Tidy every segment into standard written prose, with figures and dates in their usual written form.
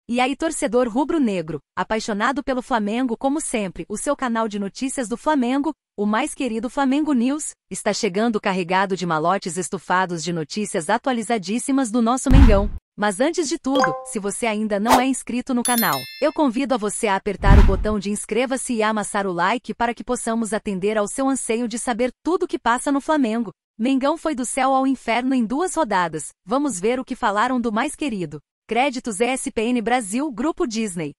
E aí, torcedor rubro-negro, apaixonado pelo Flamengo como sempre, o seu canal de notícias do Flamengo, o mais querido Flamengo News, está chegando carregado de malotes estufados de notícias atualizadíssimas do nosso Mengão. Mas antes de tudo, se você ainda não é inscrito no canal, eu convido a você a apertar o botão de inscreva-se e amassar o like para que possamos atender ao seu anseio de saber tudo o que passa no Flamengo. Mengão foi do céu ao inferno em 2 rodadas, vamos ver o que falaram do mais querido. Créditos ESPN Brasil, Grupo Disney.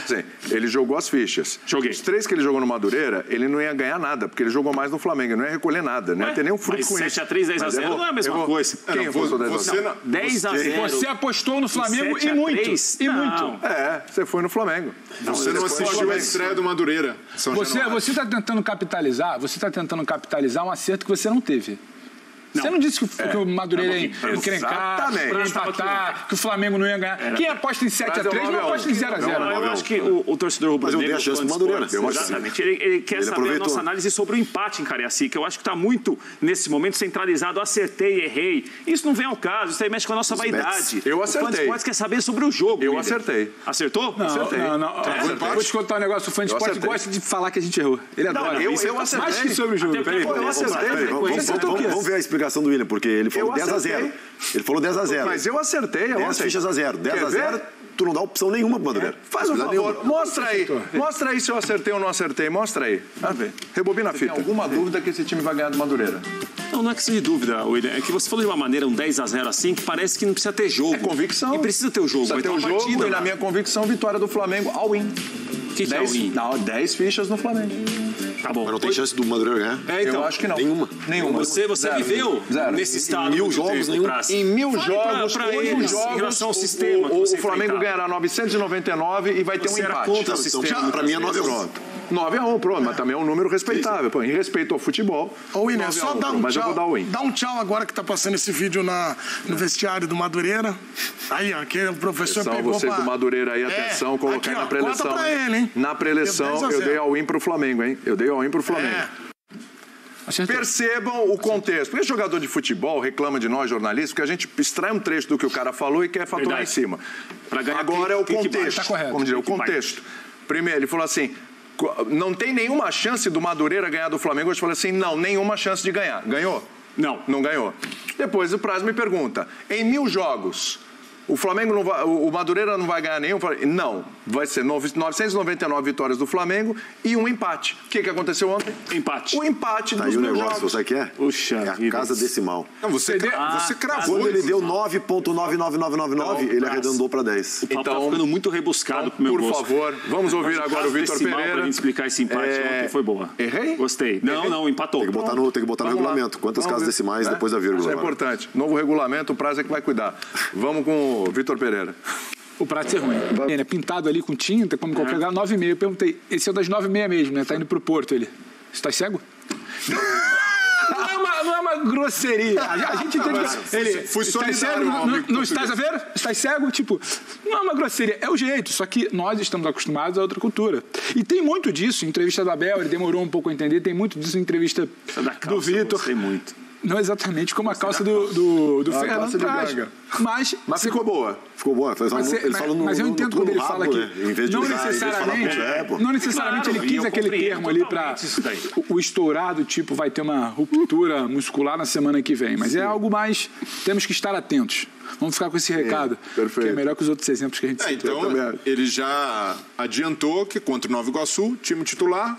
Sim, ele jogou as fichas. Joguei. Os 3 que ele jogou no Madureira, ele não ia ganhar nada, porque ele jogou mais no Flamengo, ele não ia recolher nada, não ia ter nenhum fruto com isso. 7x3, 10x0 não é a mesma coisa. Quem apostou 10x0? 10x0. Você apostou no Flamengo e muito. E muito. É, você foi no Flamengo. Você não assistiu a estreia do Madureira. Você está tentando capitalizar, um acerto que você não teve. Você não disse que o Madureira ia encrencar, ia empatar, que o Flamengo não ia ganhar. Quem aposta em 7x3 não aposta em 0x0. Eu acho que o torcedor rubro-negro... Mas eu dei a chance pro Madureira. Exatamente. Ele quer saber a nossa análise sobre o empate em Cariacica. Eu acho que está muito, nesse momento, centralizado. Acertei, errei. Isso não vem ao caso. Isso aí mexe com a nossa vaidade. Eu acertei. O Fã quer saber sobre o jogo. Eu acertei. Acertou? Acertei. Não. Vou te contar um negócio. O Fã de Esporte gosta de falar que a gente errou. Ele adora. Eu acertei. Mais que sobre o jogo. Eu acertei. Vamos ver a explicação do William, porque ele falou 10x0. Ele falou 10x0. Mas eu acertei. 10 fichas a 0. 10x0, tu não dá opção nenhuma pro Madureira. Faz um favor, mostra aí. Mostra aí se eu acertei ou não acertei. Mostra aí. Vamos ver. Rebobina a fita. Tem alguma dúvida que esse time vai ganhar do Madureira? Não é questão de dúvida, William. É que você falou de uma maneira, um 10x0 assim, que parece que não precisa ter jogo. É convicção. E precisa ter o jogo. Precisa ter o jogo e, na minha convicção, vitória do Flamengo all in. Que é all-in? 10 fichas no Flamengo. Tá bom. Mas não tem chance do Madureira ganhar? Eu acho que não. Nenhuma. Você viveu nesse estado. Em 1000 jogos, nenhum. Em 1000 jogos, pra eles, em relação ao sistema. O Flamengo ganhará 999 e vai ter um empate. Contra o sistema. Pra mim é 9x1. 9x1, pronto, mas também é um número respeitável. Pô, em respeito ao futebol. Ô, William, só dá um mas tchau. eu vou dar o win. Dá um tchau agora que tá passando esse vídeo no vestiário do Madureira. Aí, ó, que o professor pegou vocês do Madureira aí, atenção, colocar aí na preleção. Conta pra ele, hein? Na preleção, eu dei all-in pro Flamengo, hein? Eu dei all-in pro Flamengo. Percebam o contexto. Porque jogador de futebol reclama de nós, jornalistas, porque a gente extrai um trecho do que o cara falou e quer faturar em cima. Agora é o contexto. Como dizer, o contexto. Primeiro, ele falou assim... Não tem nenhuma chance do Madureira ganhar do Flamengo. Eu falei assim, não, nenhuma chance de ganhar. Ganhou? Não. Não ganhou. Depois o Praz me pergunta, em 1000 jogos, o Flamengo não vai, o Madureira não vai ganhar nenhum? Eu falei, não, vai ser 999 vitórias do Flamengo e um empate. O que aconteceu ontem? Empate. O empate Tá dos aí o 1000 negócio, jogos. você quer? Puxa é a vida. casa decimal. Não, você cravou. Quando ele deu 9.99999, ele arredondou para 10. O papo tá ficando muito rebuscado pro meu por gosto. favor, vamos ouvir agora o Vitor Pereira. Pra gente explicar esse empate ontem foi boa. Errei? Gostei. Não, empatou. Tem que botar no regulamento. Quantas casas decimais depois da vírgula? Isso é importante. Novo regulamento, o Praz é que vai cuidar. Vamos com o Vitor Pereira. O prato é ruim. Ele é pintado ali com tinta, como qualquer lugar, 9,5. Eu perguntei, esse é o das 9,5 mesmo, né? Tá indo pro Porto ele. Você tá cego? Não é uma grosseria. A gente entende que ele... Fui estás cego? Não estás a ver? Estás cego? Tipo, não é uma grosseria. É o jeito. Só que nós estamos acostumados a outra cultura. E tem muito disso. Em entrevista do Abel, ele demorou um pouco a entender. Tem muito disso em entrevista do Vitor. Tem muito. Não exatamente como a calça do Fernando Praz. Mas ficou boa. Ficou boa. Mas eu entendo quando ele fala que não necessariamente ele quis aquele termo ali para o estourado, tipo, vai ter uma ruptura muscular na semana que vem. Mas é algo mais... Temos que estar atentos. Vamos ficar com esse recado, que é melhor que os outros exemplos que a gente citou. Então, ele já adiantou que contra o Nova Iguaçu, time titular.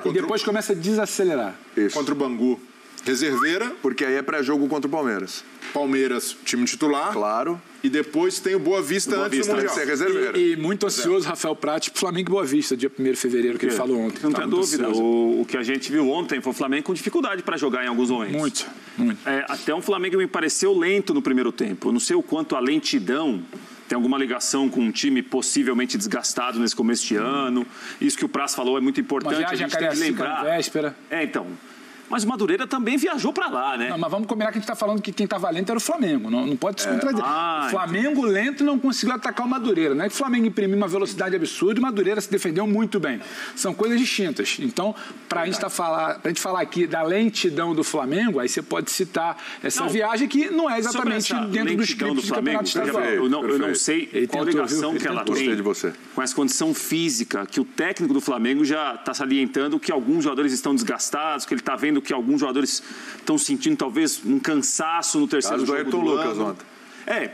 E depois começa a desacelerar. Isso. Contra o Bangu. Reserveira. Porque aí é pré-jogo contra o Palmeiras. Palmeiras, time titular. Claro. E depois tem o Boa Vista antes do Mundial. Reserveira. E muito ansioso, Rafael Prati, Flamengo e Boa Vista, dia 1º de fevereiro, que ele falou ontem. Não tem dúvida. O que a gente viu ontem foi o Flamengo com dificuldade para jogar em alguns momentos. Muito. Até um Flamengo me pareceu lento no primeiro tempo. Eu não sei o quanto a lentidão tem alguma ligação com um time possivelmente desgastado nesse começo de ano. Isso que o Praz falou é muito importante. Uma viagem a gente tem que lembrar. Na véspera. Então... Mas o Madureira também viajou para lá, né? Não, mas vamos combinar que a gente está falando que quem estava lento era o Flamengo. Não pode se contradizer. O Flamengo lento não conseguiu atacar o Madureira. Não é que o Flamengo imprimiu uma velocidade absurda e o Madureira se defendeu muito bem. São coisas distintas. Então, para a gente falar aqui da lentidão do Flamengo, aí você pode citar essa viagem que não é exatamente dentro dos scripts do Campeonato Estadual. Eu não sei qual ligação que ela tem com essa condição física, que o técnico do Flamengo já está salientando que alguns jogadores estão desgastados, que ele está vendo que alguns jogadores estão sentindo talvez um cansaço no terceiro jogo do Lucas ontem.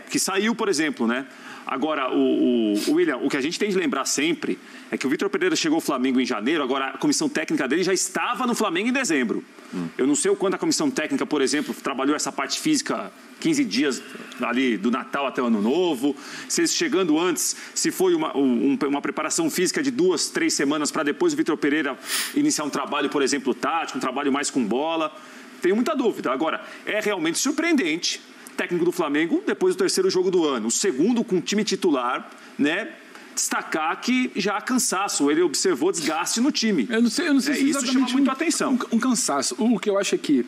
Que saiu, por exemplo, né? Agora, o William, o que a gente tem de lembrar sempre é que o Vitor Pereira chegou ao Flamengo em janeiro, agora a comissão técnica dele já estava no Flamengo em dezembro. Eu não sei o quanto a comissão técnica, por exemplo, trabalhou essa parte física 15 dias ali do Natal até o Ano Novo, se eles chegando antes, se foi uma preparação física de 2, 3 semanas para depois o Vitor Pereira iniciar um trabalho, por exemplo, tático, um trabalho mais com bola. Tenho muita dúvida. Agora, é realmente surpreendente técnico do Flamengo, depois do terceiro jogo do ano, o segundo com o time titular, né? Destacar que já há cansaço, ele observou desgaste no time. Eu não sei se isso chama muito a atenção. Um cansaço. O que eu acho é que,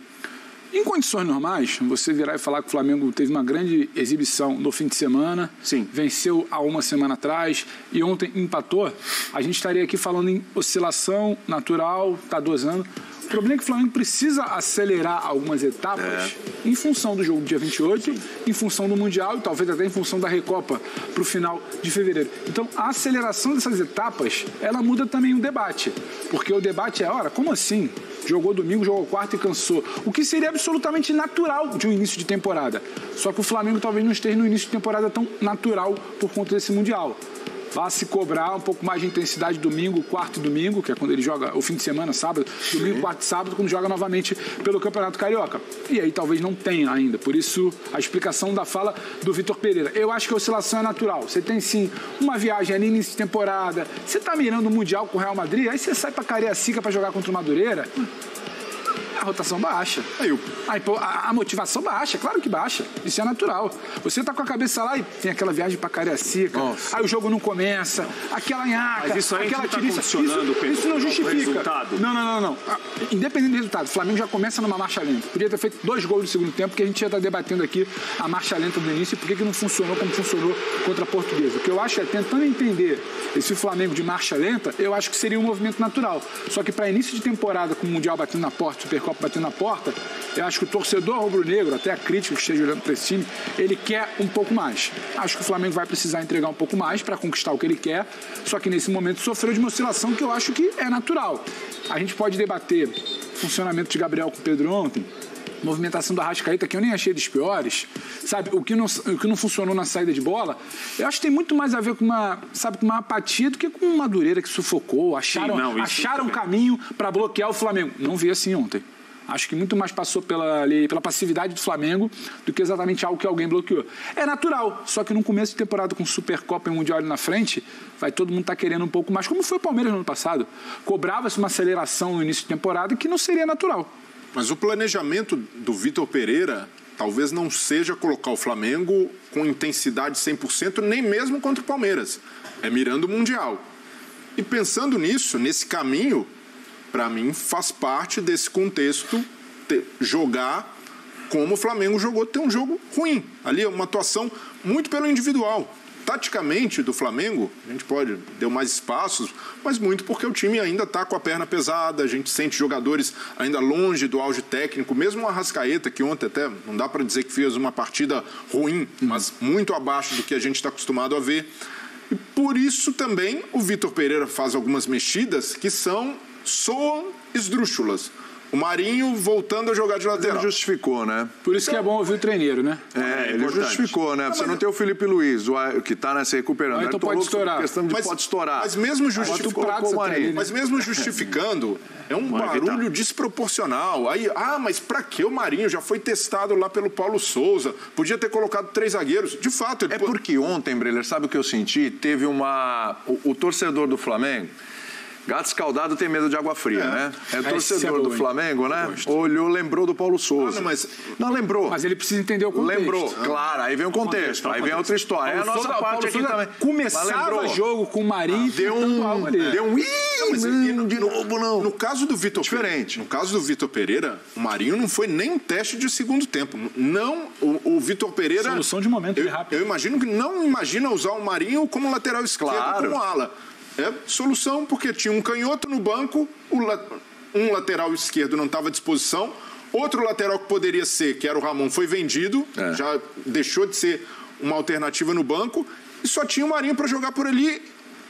em condições normais, você virar e falar que o Flamengo teve uma grande exibição no fim de semana, venceu há uma semana atrás e ontem empatou, a gente estaria aqui falando em oscilação natural, está dosando. O problema é que o Flamengo precisa acelerar algumas etapas em função do jogo do dia 28, em função do Mundial e talvez até em função da Recopa para o final de fevereiro. Então, a aceleração dessas etapas, ela muda também o debate. Porque o debate é, como assim? Jogou domingo, jogou quarta e cansou. O que seria absolutamente natural de um início de temporada. Só que o Flamengo talvez não esteja no início de temporada tão natural por conta desse Mundial. Vá se cobrar um pouco mais de intensidade domingo, quarto e domingo, que é quando ele joga o fim de semana, sábado, domingo, quarto e sábado, quando joga novamente pelo Campeonato Carioca. E aí talvez não tenha ainda. Por isso, a explicação da fala do Vitor Pereira. Eu acho que a oscilação é natural. Você tem sim uma viagem ali início de temporada, você está mirando o Mundial com o Real Madrid, aí você sai para Cariacica para jogar contra o Madureira. A rotação baixa. A motivação baixa, claro que baixa. Isso é natural. Você tá com a cabeça lá e tem aquela viagem pra Cariacica. Aí o jogo não começa, aquela nhaca, mas isso aí aquela tá funcionando, isso não justifica. Resultado. Não. Independente do resultado, o Flamengo já começa numa marcha lenta. Podia ter feito 2 gols no segundo tempo, porque a gente ia estar debatendo aqui a marcha lenta do início e por que não funcionou como funcionou contra a Portuguesa. O que eu acho é, tentando entender esse Flamengo de marcha lenta, eu acho que seria um movimento natural. Só que para início de temporada, com o Mundial batendo na porta, o Supercopa batendo na porta, eu acho que o torcedor rubro-negro, até a crítica que esteja olhando para esse time, ele quer um pouco mais. Acho que o Flamengo vai precisar entregar um pouco mais para conquistar o que ele quer, só que nesse momento sofreu de uma oscilação que eu acho que é natural. A gente pode debater o funcionamento de Gabriel com o Pedro ontem, movimentação do Arrascaeta, que eu nem achei dos piores, sabe? O que não funcionou na saída de bola, eu acho que tem muito mais a ver com uma apatia do que com uma Madureira que sufocou, acharam um caminho para bloquear o Flamengo. Não vi assim ontem. Acho que muito mais passou pela passividade do Flamengo do que exatamente algo que alguém bloqueou. É natural, só que no começo de temporada com Supercopa e Mundial ali na frente, vai todo mundo estar querendo um pouco mais, como foi o Palmeiras no ano passado. Cobrava-se uma aceleração no início de temporada que não seria natural. Mas o planejamento do Vitor Pereira talvez não seja colocar o Flamengo com intensidade 100%, nem mesmo contra o Palmeiras. É mirando o Mundial. E pensando nisso, nesse caminho, para mim faz parte desse contexto jogar como o Flamengo jogou, ter um jogo ruim. Ali é uma atuação muito pelo individual. Taticamente do Flamengo, a gente deu mais espaços, mas muito porque o time ainda está com a perna pesada, a gente sente jogadores ainda longe do auge técnico, mesmo o Arrascaeta, que ontem até não dá para dizer que fez uma partida ruim, mas muito abaixo do que a gente está acostumado a ver. E por isso também o Vitor Pereira faz algumas mexidas que soam esdrúxulas. O Marinho voltando a jogar de lateral. Ele justificou, né? Por isso que é bom ouvir o treineiro, né? Ele justificou, né? Você não tem o Felipe Luiz, que está nessa recuperando. Então pode estourar. Pode estourar. Mas mesmo justificando, é um barulho desproporcional. Aí, mas pra que o Marinho? Já foi testado lá pelo Paulo Souza. Podia ter colocado 3 zagueiros. De fato, porque ontem, Breler, sabe o que eu senti? Teve o torcedor do Flamengo Gato escaldado tem medo de água fria, né? É torcedor do Flamengo, né? Olhou, lembrou do Paulo Souza. Não, lembrou. Mas ele precisa entender o contexto. Lembrou, claro. Aí vem o contexto. Aí vem outra história. É a nossa parte aqui também. Começava o jogo com o Marinho. Deu um... de novo, não. No caso do Vitor Diferente. No caso do Vitor Pereira, o Marinho não foi nem um teste de segundo tempo. Não, o Vitor Pereira... Solução de momento rápido. Eu imagino que não imagina usar o Marinho como lateral esquerdo, como ala. É solução, porque tinha um canhoto no banco, um lateral esquerdo não estava à disposição, outro lateral que poderia ser, que era o Ramon, foi vendido, já deixou de ser uma alternativa no banco, e só tinha o Marinho para jogar por ali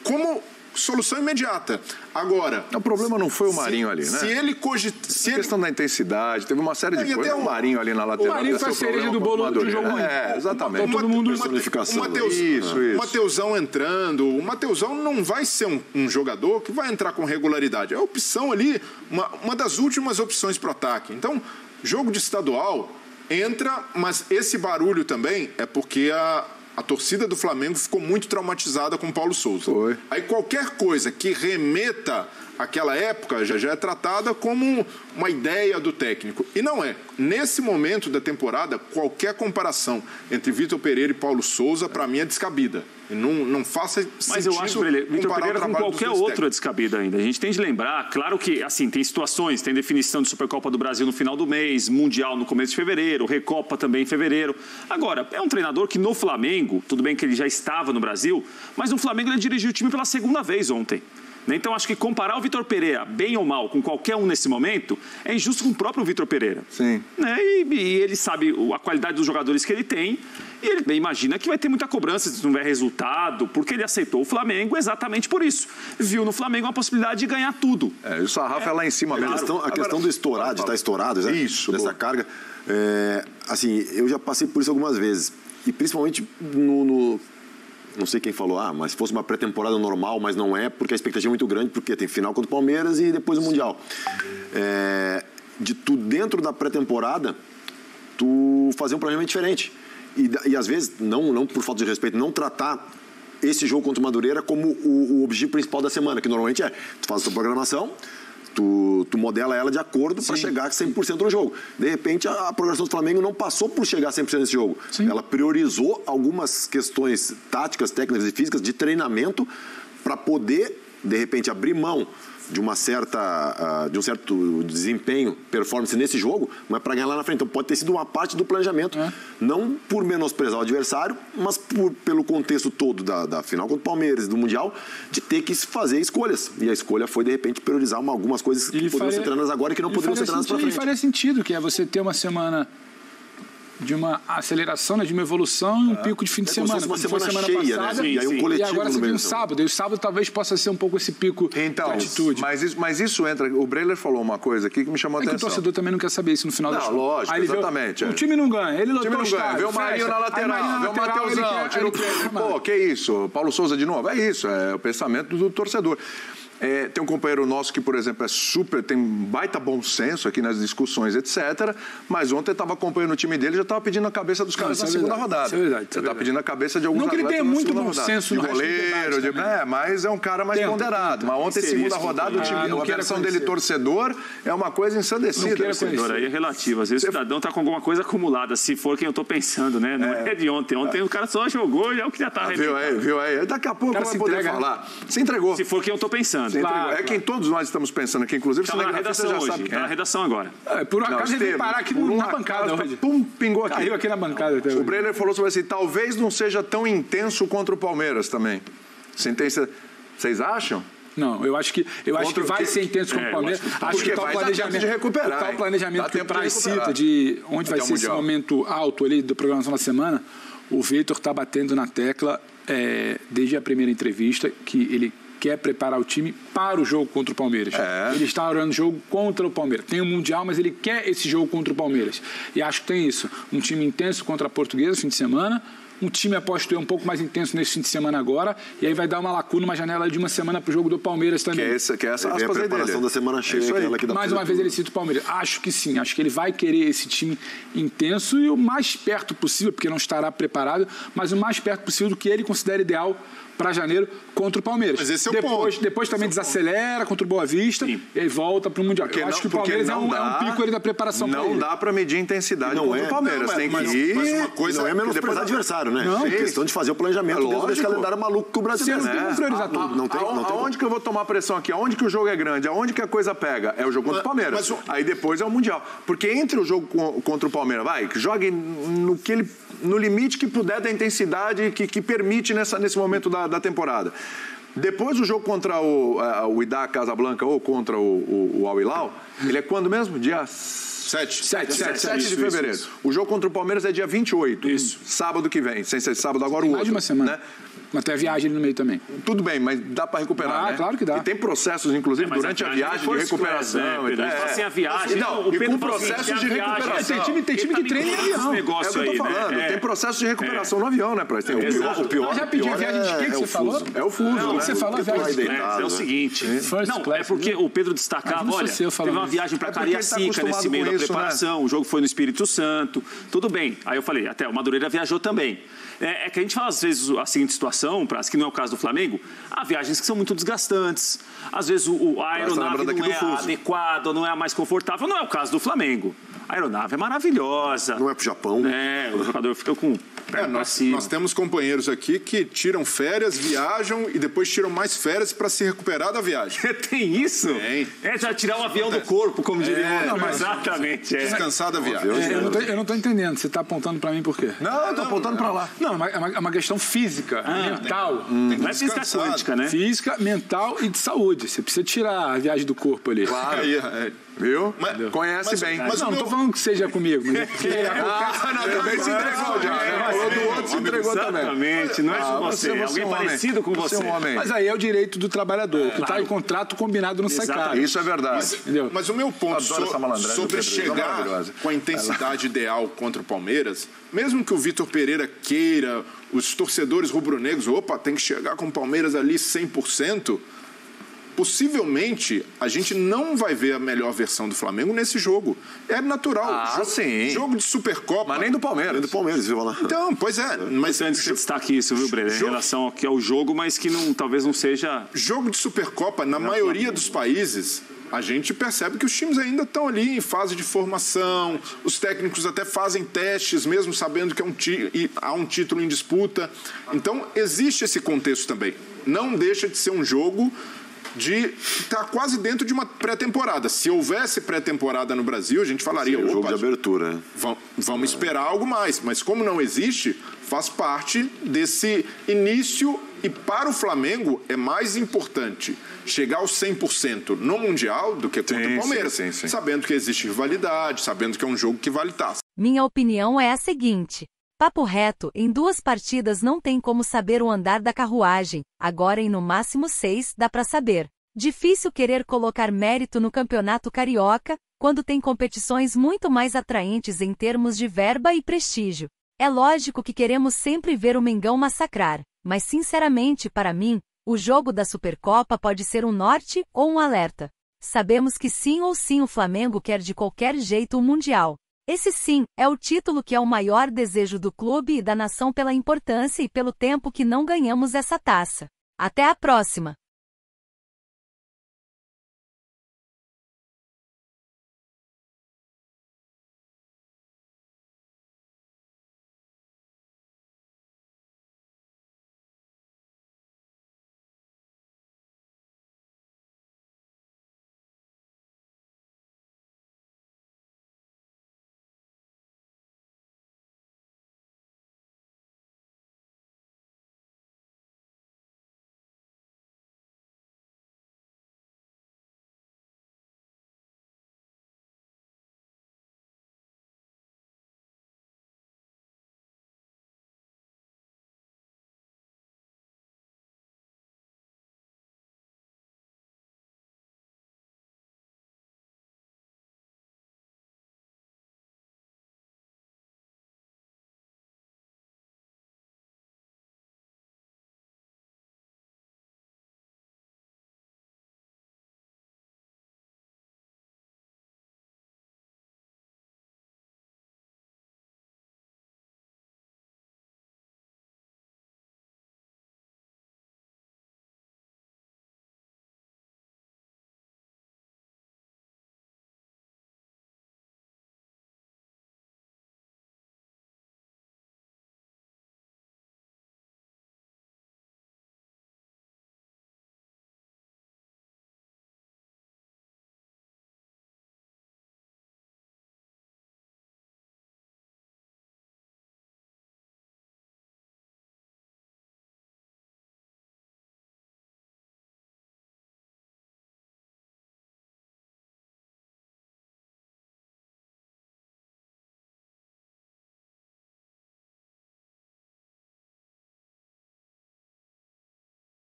como solução imediata. Agora... O problema não foi o Marinho ali, né? Se ele a questão da intensidade, teve uma série de coisas. O Marinho ali na lateral. O Marinho foi a cereja do bolo do jogo. Exatamente. Todo mundo... O Mateusão entrando. O Mateusão não vai ser um jogador que vai entrar com regularidade. É a opção ali, uma das últimas opções para o ataque. Então, jogo de estadual entra, mas esse barulho também é porque a torcida do Flamengo ficou muito traumatizada com o Paulo Souza. Foi. Aí qualquer coisa que remeta àquela época já é tratada como uma ideia do técnico. E não é. Nesse momento da temporada, qualquer comparação entre Vitor Pereira e Paulo Souza, para mim, é descabida. E não faça sentido. Mas eu acho que Vitor Pereira com qualquer outro é descabida ainda. A gente tem de lembrar, claro que assim, tem situações, tem definição de Supercopa do Brasil no final do mês, Mundial no começo de fevereiro, Recopa também em fevereiro. Agora, é um treinador que no Flamengo, tudo bem que ele já estava no Brasil, mas no Flamengo ele dirigiu o time pela segunda vez ontem. Então, acho que comparar o Vitor Pereira, bem ou mal, com qualquer um nesse momento, é injusto com o próprio Vitor Pereira. Sim. Né? E ele sabe a qualidade dos jogadores que ele tem, e ele bem imagina que vai ter muita cobrança se não tiver resultado, porque ele aceitou o Flamengo exatamente por isso. Viu no Flamengo uma possibilidade de ganhar tudo. O sarrafo é lá em cima mesmo. A questão do estourar, de estar estourado, né? Isso, dessa carga, assim, eu já passei por isso algumas vezes. E principalmente não sei quem falou, mas se fosse uma pré-temporada normal, mas não é, porque a expectativa é muito grande, porque tem final contra o Palmeiras e depois o Mundial. Tu dentro da pré-temporada, tu fazer um planejamento diferente. E às vezes, não por falta de respeito, não tratar esse jogo contra o Madureira como o objetivo principal da semana, que normalmente tu faz a tua programação, tu modela ela de acordo para chegar a 100% no jogo. De repente, a programação do Flamengo não passou por chegar a 100% nesse jogo. Sim. Ela priorizou algumas questões táticas, técnicas e físicas de treinamento para poder, de repente, abrir mão de um certo desempenho, performance nesse jogo, mas para ganhar lá na frente. Então pode ter sido uma parte do planejamento, não por menosprezar o adversário, mas pelo contexto todo da final contra o Palmeiras, do Mundial, de ter que fazer escolhas. E a escolha foi, de repente, priorizar algumas coisas que poderiam ser treinadas agora e que não poderiam ser treinadas para frente. E faria sentido, que é você ter uma semana de uma aceleração, de uma evolução e um pico de fim de semana. Uma semana cheia, passada, né? E aí um coletivo. E agora você tem um sábado. E o sábado talvez possa ser um pouco esse pico de atitude. Mas isso entra... O Breler falou uma coisa aqui que me chamou a atenção. Que o torcedor também não quer saber isso no final da jogo. Lógico, exatamente. O time não ganha. Ele lotou o estádio. Vê o Marinho na lateral, vê o Mateusão. Pô, que isso? Paulo Souza de novo. É isso, é o pensamento do torcedor. Tem um companheiro nosso que, por exemplo, tem um baita bom senso aqui nas discussões, etc. Mas ontem estava acompanhando o time dele e já estava pedindo a cabeça dos caras na segunda rodada. Isso é verdade. Já estava pedindo a cabeça de alguns atletas. Não que ele tenha muito bom senso no goleiro, mas é um cara mais ponderado. Mas ontem, segunda rodada, a versão dele torcedor é uma coisa ensandecida. Torcedor aí é relativo. Às vezes o cidadão está com alguma coisa acumulada, se for quem eu estou pensando, né? Não é de ontem. Ontem o cara só jogou e é o que já está viu aí? Daqui a pouco vai poder falar. Se entregou. Se for quem eu estou pensando. Claro, é quem todos nós estamos pensando aqui, inclusive. Está na redação hoje. Está na redação agora. Por um acaso ele veio parar aqui na bancada hoje. Pingou aqui. Caiu aqui na bancada. O Breler falou sobre assim, talvez não seja tão intenso contra o Palmeiras também. Vocês acham? Não, eu acho que vai ser intenso contra o Palmeiras. Acho que está o planejamento de recuperar. Está o planejamento que traz cita de onde vai ser esse momento alto ali da programação da semana. O Vitor está batendo na tecla desde a primeira entrevista que ele quer preparar o time para o jogo contra o Palmeiras. Ele está orando o jogo contra o Palmeiras. Tem o Mundial, mas ele quer esse jogo contra o Palmeiras. E acho que tem isso. Um time intenso contra a Portuguesa no fim de semana, um time aposto um pouco mais intenso nesse fim de semana agora, e aí vai dar uma lacuna, uma janela de uma semana para o jogo do Palmeiras também. Que é essa a preparação da semana cheia. Mais uma vez ele cita o Palmeiras. Acho que sim, acho que ele vai querer esse time intenso e o mais perto possível, porque não estará preparado, mas o mais perto possível do que ele considera ideal para janeiro contra o Palmeiras. Mas esse é o ponto. Depois também desacelera contra o Boa Vista e aí volta para o Mundial. Eu acho que o Palmeiras é um pico ali da preparação para ele. Não dá para medir intensidade contra o Palmeiras. Tem que ir... Mas uma coisa é menosprezar o adversário, né? É questão de fazer o planejamento dentro desse calendário maluco que o brasileiro tem que priorizar tudo. Não tem aonde que eu vou tomar pressão aqui? Aonde que o jogo é grande? Aonde que a coisa pega? É o jogo contra o Palmeiras. Aí depois é o Mundial. Porque entre o jogo contra o Palmeiras, jogue no limite que puder da intensidade que permite nesse momento da temporada. Depois o jogo contra o Idá Casablanca ou contra o Al Hilal, ele é quando mesmo? Dia 7 de fevereiro. Isso. O jogo contra o Palmeiras é dia 28. Isso. Sábado que vem. Sem ser sábado agora o outro. Mais de uma semana. Né? Mas tem a viagem ali no meio também. Tudo bem, mas dá para recuperar, né? Claro que dá. E tem processos, inclusive, durante a viagem de recuperação. Assim, a viagem... Não, e com processos de recuperação. Tem time que treina em avião. É o que eu tô falando. Tem processo de recuperação no avião, né? O pior já pediu a viagem de quem que você falou? É o fuso. O que você falou? A viagem é o seguinte... Não, é porque o Pedro destacava, olha, teve uma viagem para Cariacica nesse meio da preparação, o jogo foi no Espírito Santo, tudo bem. Aí eu falei, até o Madureira viajou também. É que a gente fala, às vezes, a seguinte situação, que não é o caso do Flamengo, há viagens que são muito desgastantes. Às vezes a aeronave não é adequada, não é a mais confortável. Não é o caso do Flamengo. A aeronave é maravilhosa. Não é pro Japão. O jogador fica com... Nós temos companheiros aqui que tiram férias, viajam e depois tiram mais férias para se recuperar da viagem. Tem isso? Tem. Já tirar o avião do corpo, como diria. Exatamente. Descansar da viagem. Eu não tô entendendo. Você tá apontando para mim por quê? Não, eu tô apontando para lá. Não, é uma questão física, mental. Não é física quântica, né? Física, mental e de saúde. Você precisa tirar a viagem do corpo ali. Claro. Viu? Conhece bem. Mas não tô falando que seja comigo. Mas também se entregou já. Falou do outro, se entregou também. Exatamente. Não é só você. Alguém parecido com você. Mas aí é o direito do trabalhador. Que tá em contrato combinado não sai caro. Isso é verdade. Mas o meu ponto sobre chegar com a intensidade ideal contra o Palmeiras, mesmo que o Vitor Pereira queira, os torcedores rubro-negros, tem que chegar com o Palmeiras ali 100%, possivelmente a gente não vai ver a melhor versão do Flamengo nesse jogo. É natural. Sim. Jogo de Supercopa. Mas nem do Palmeiras. Nem do Palmeiras, viu lá. Então, pois é. Mas antes que você destaque isso, viu, Breno? Em relação ao jogo, mas que talvez não seja... Jogo de Supercopa, na maioria dos países, a gente percebe que os times ainda estão ali em fase de formação, os técnicos até fazem testes, mesmo sabendo que há um título em disputa. Então, existe esse contexto também. Não deixa de ser um jogo de estar quase dentro de uma pré-temporada. Se houvesse pré-temporada no Brasil, a gente falaria... Sim, o jogo de abertura. Vamos esperar algo mais. Mas como não existe, faz parte desse início. E para o Flamengo é mais importante chegar aos 100% no Mundial do que contra o Palmeiras. Sim. Sabendo que existe rivalidade, sabendo que é um jogo que vale taça. Minha opinião é a seguinte... Papo reto, em 2 partidas não tem como saber o andar da carruagem, agora em no máximo 6 dá pra saber. Difícil querer colocar mérito no Campeonato Carioca, quando tem competições muito mais atraentes em termos de verba e prestígio. É lógico que queremos sempre ver o Mengão massacrar, mas sinceramente para mim, o jogo da Supercopa pode ser um norte ou um alerta. Sabemos que sim ou sim o Flamengo quer de qualquer jeito o Mundial. Esse sim, é o título que é o maior desejo do clube e da nação pela importância e pelo tempo que não ganhamos essa taça. Até a próxima!